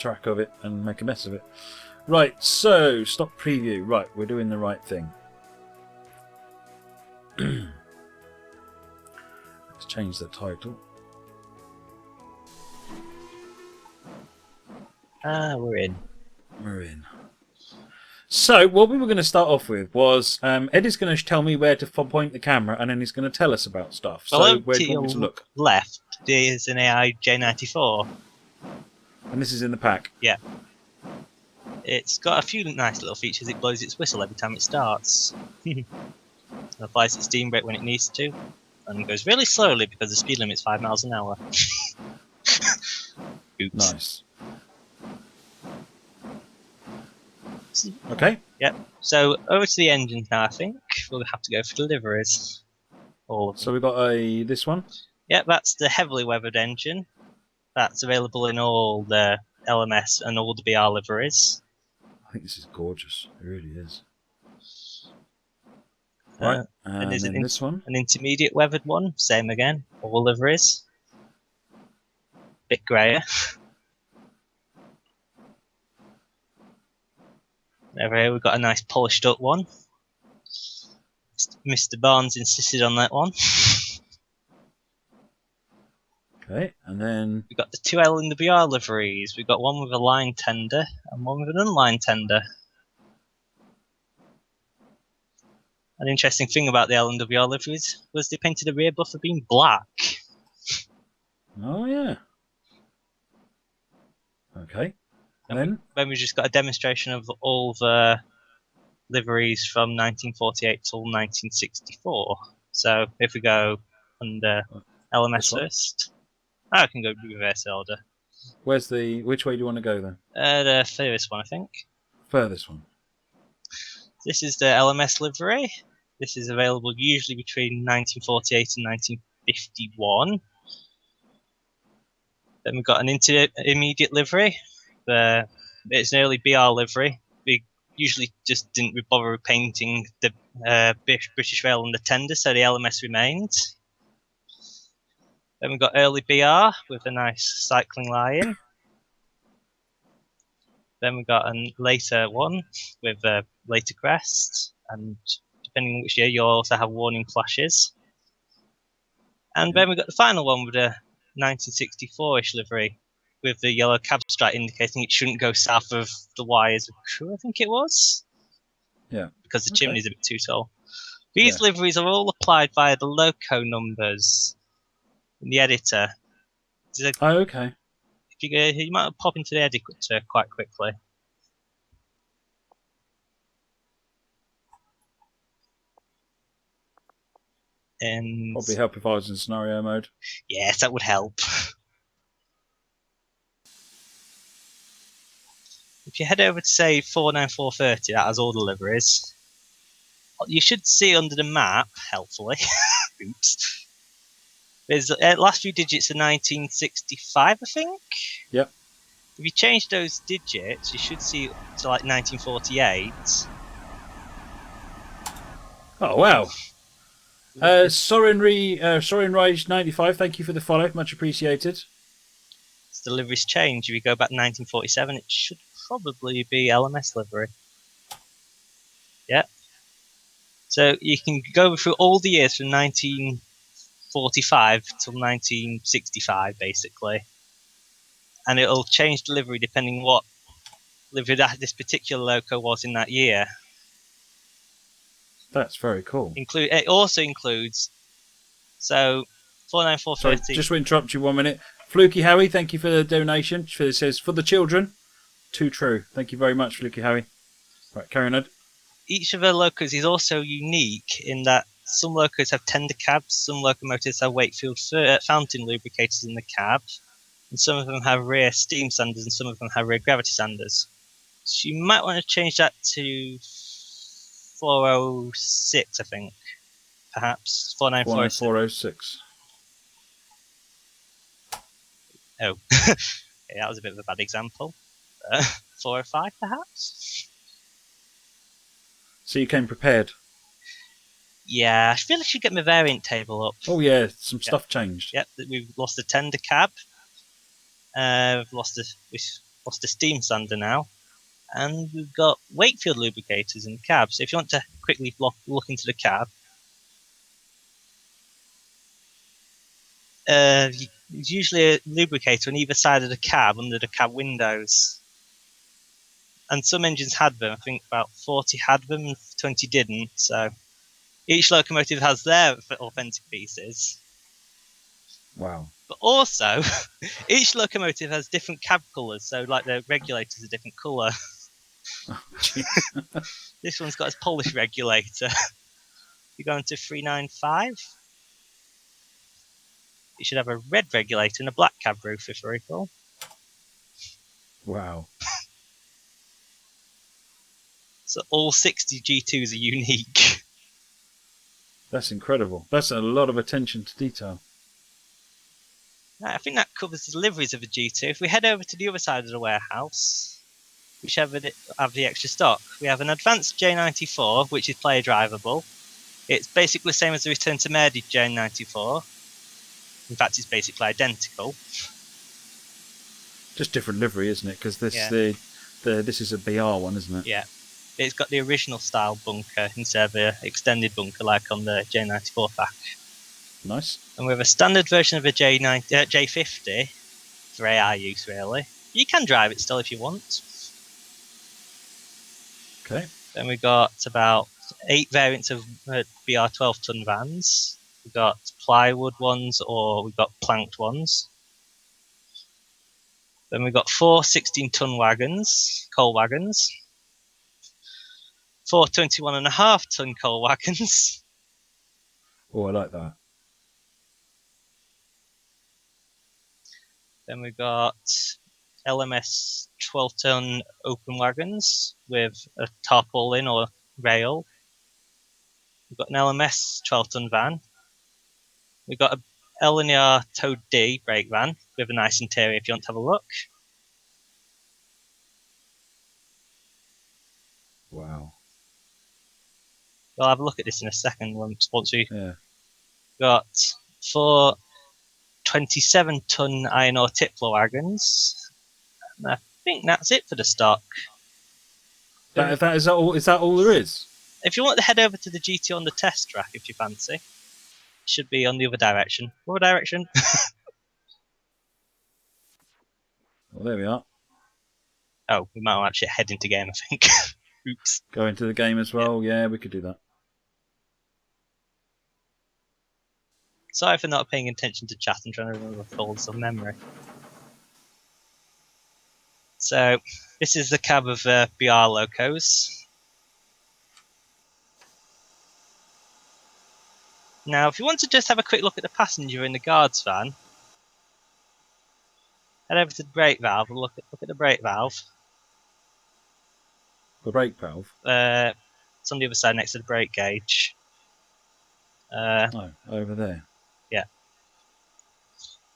track of it and make a mess of it. Right, so stop preview. Right, we're doing the right thing. Let's change the title. We're in. We're in. So what we were going to start off with was Eddie's going to tell me where to point the camera, and then he's going to tell us about stuff. So where do you want me to look? Left is an AI J94. And this is in the pack. Yeah. It's got a few nice little features. It blows its whistle every time it starts. It applies its steam brake when it needs to, and goes really slowly because the speed limit's 5 miles an hour. Oops. Nice. Okay. Yep. So over to the engines now. I think we'll have to go for deliveries. All of them. So we've got this one. Yep, that's the heavily weathered engine. That's available in all the LMS and all the BR liveries. I think this is gorgeous. It really is. Right, and there's then this one. An intermediate weathered one, same again, all liveries. Bit greyer. Over here we've got a nice polished up one. Mr. Barnes insisted on that one. Okay, and then We've got the two L and the BR liveries. We've got one with a line tender and one with an unlined tender. An interesting thing about the L and BR liveries was they painted the rear buffer being black. oh yeah. Okay. And then we've just got a demonstration of all the liveries from 1948 till 1964. So if we go under LMS first, I can go reverse order. Which way do you want to go then? The furthest one, I think. Furthest one. This is the LMS livery. This is available usually between 1948 and 1951. Then we've got an intermediate livery. It's an early BR livery. We usually just didn't bother painting the British Rail and the tender, so the LMS remained. Then we've got early BR with a nice cycling line. Then we've got a later one with a later crest, and depending on which year, you'll also have warning flashes. And then we've got the final one with a 1964-ish livery, with the yellow cab stripe indicating it shouldn't go south of the wires of crew, I think it was. Yeah. Because the chimney's a bit too tall. These liveries are all applied via the loco numbers in the editor. Okay. If you might pop into the editor quite quickly. And probably help if I was in scenario mode. Yes, that would help. If you head over to, say, 49430, that has all the liveries. You should see under the map, helpfully. Oops. There's last few digits are 1965, I think. Yep. If you change those digits, you should see to like 1948. Oh wow! Soren Rage 95, thank you for the follow, much appreciated. As the liveries change, if you go back to 1947, it should probably be LMS livery. Yeah. So you can go through all the years from 1945 till 1965, basically. And it'll change the livery depending what livery this particular loco was in that year. That's very cool. It also includes, so 49430. Sorry, just to interrupt you 1 minute. Fluky Howie, thank you for the donation. It says, for the children, too true. Thank you very much, Fluky Howie. Right, carry on, Ed. Each of the locos is also unique in that some locos have tender cabs, some locomotives have Wakefield fountain lubricators in the cab, and some of them have rear steam sanders and some of them have rear gravity sanders. So you might want to change that to 406, I think. Perhaps 49406. Oh, yeah, that was a bit of a bad example. 405, perhaps? So you came prepared? Yeah, I feel I should get my variant table up. Oh yeah, stuff changed. Yep, we've lost the tender cab. We've lost plus the steam sander now. And we've got Wakefield lubricators in the cab. So if you want to quickly look into the cab, there's usually a lubricator on either side of the cab under the cab windows. And some engines had them. I think about 40 had them and 20 didn't. So each locomotive has their authentic pieces. Wow. But also, each locomotive has different cab colours. So like the regulator's a different colour. Oh, jeez. This one's got its Polish regulator. You go into 395. You should have a red regulator and a black cab roof, if I recall. Wow. So all 60 G2s are unique. That's incredible. That's a lot of attention to detail. Right, I think that covers the deliveries of a G2. If we head over to the other side of the warehouse, which have the extra stock, we have an advanced J94, which is player drivable. It's basically the same as the Return to Merdy J94. In fact, it's basically identical. Just different livery, isn't it? Because this is a BR one, isn't it? Yeah. It's got the original style bunker instead of the extended bunker like on the J94 pack. Nice. And we have a standard version of a J50 for AI use, really. You can drive it still if you want. Okay. Then we got about 8 variants of BR 12-ton vans. We've got plywood ones or we've got planked ones. Then we've got 4 16-ton wagons, coal wagons. 4 21.5-ton coal wagons. Oh, I like that. Then we've got LMS 12-ton open wagons with a tarpaulin or rail. We've got an LMS 12-ton van. We've got a L&R Toad D brake van with a nice interior if you want to have a look. Wow. We'll have a look at this in a second once we got 4 27-ton iron ore tipler wagons. And I think that's it for the stock. Is that all there is? If you want to head over to the GT on the test track, if you fancy, it should be on the other direction. Other direction. Well, there we are. Oh, we might actually head into game, I think. Oops. Go into the game as well. Yeah, we could do that. Sorry for not paying attention to chat and trying to remember folds of memory. So, this is the cab of BR locos. Now, if you want to just have a quick look at the passenger in the guard's van, head over to the brake valve and look at the brake valve. The brake valve? It's on the other side next to the brake gauge. Over there. Yeah.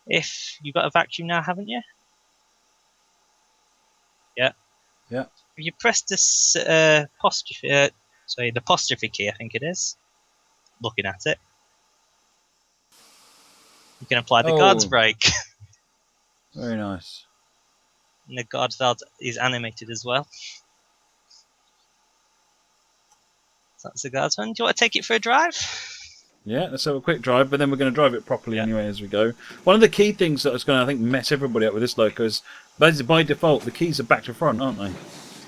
If you've got a vacuum now, haven't you? Yeah. Yeah. If you press this the apostrophe key, I think it is. Looking at it, you can apply the guard's brake. Very nice. And the guard valve is animated as well. So that's the guard's one. Do you want to take it for a drive? Yeah, let's have a quick drive, but then we're going to drive it properly anyway as we go. One of the key things that's going to, I think, mess everybody up with this loco is, by default, the keys are back to front, aren't they?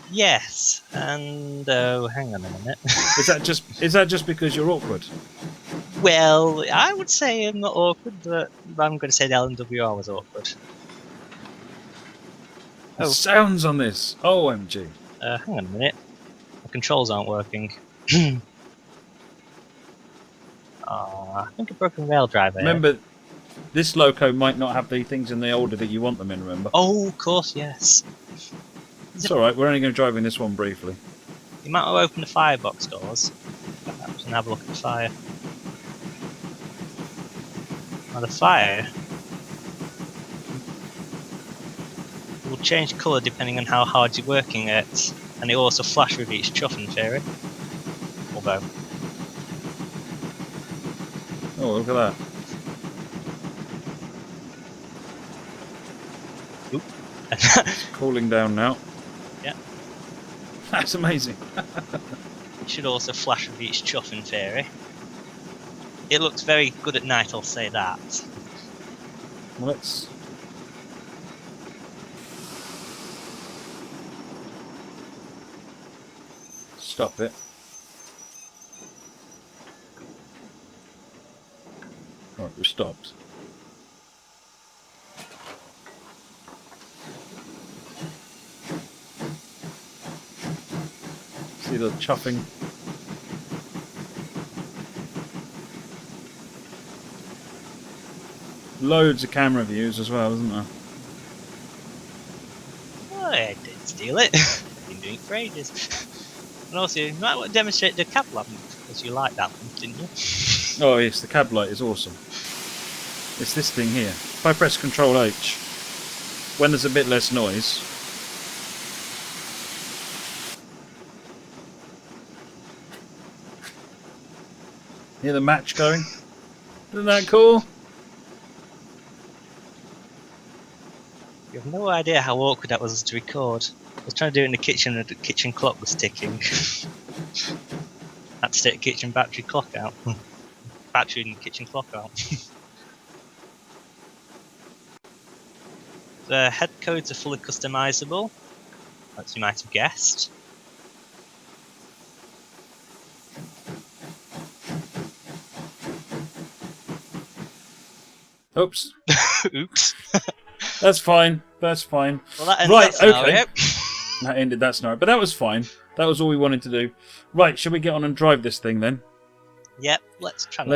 Yes, and hang on a minute. Is that just because you're awkward? Well, I would say I'm not awkward, but I'm going to say the LMWR was awkward. The sounds on this! OMG. Hang on a minute. The controls aren't working. I think a broken rail driver. Remember, this loco might not have the things in the order that you want them in, remember? Oh, of course, yes. It's alright, we're only going to drive in this one briefly. You might have opened the firebox doors, perhaps, and have a look at the fire. Now the fire will change colour depending on how hard you're working it, and it will also flash with each chuff in theory. Although... Oh, look at that. cooling down now. Yeah. That's amazing. It should also flash with each chuff in theory. It looks very good at night, I'll say that. Well, let's... stop it. Right, we've stopped. See the chuffing? Loads of camera views as well, isn't there? Oh, I didn't steal it. I've been doing it for ages. And also, you might want to demonstrate the cab lamp, because you liked that one, didn't you? Oh yes, the cab light is awesome. It's this thing here. If I press Control H, when there's a bit less noise, hear the match going? Isn't that cool? You have no idea how awkward that was to record. I was trying to do it in the kitchen and the kitchen clock was ticking. Had to take the kitchen battery clock out. Battery in the kitchen clock out. The head codes are fully customizable, as you might have guessed. Oops. Oops. That's fine. That's fine. Well, that ends Right, that scenario. okay. That ended that scenario, but that was fine. That was all we wanted to do. Right, shall we get on and drive this thing then? Yep, let's try.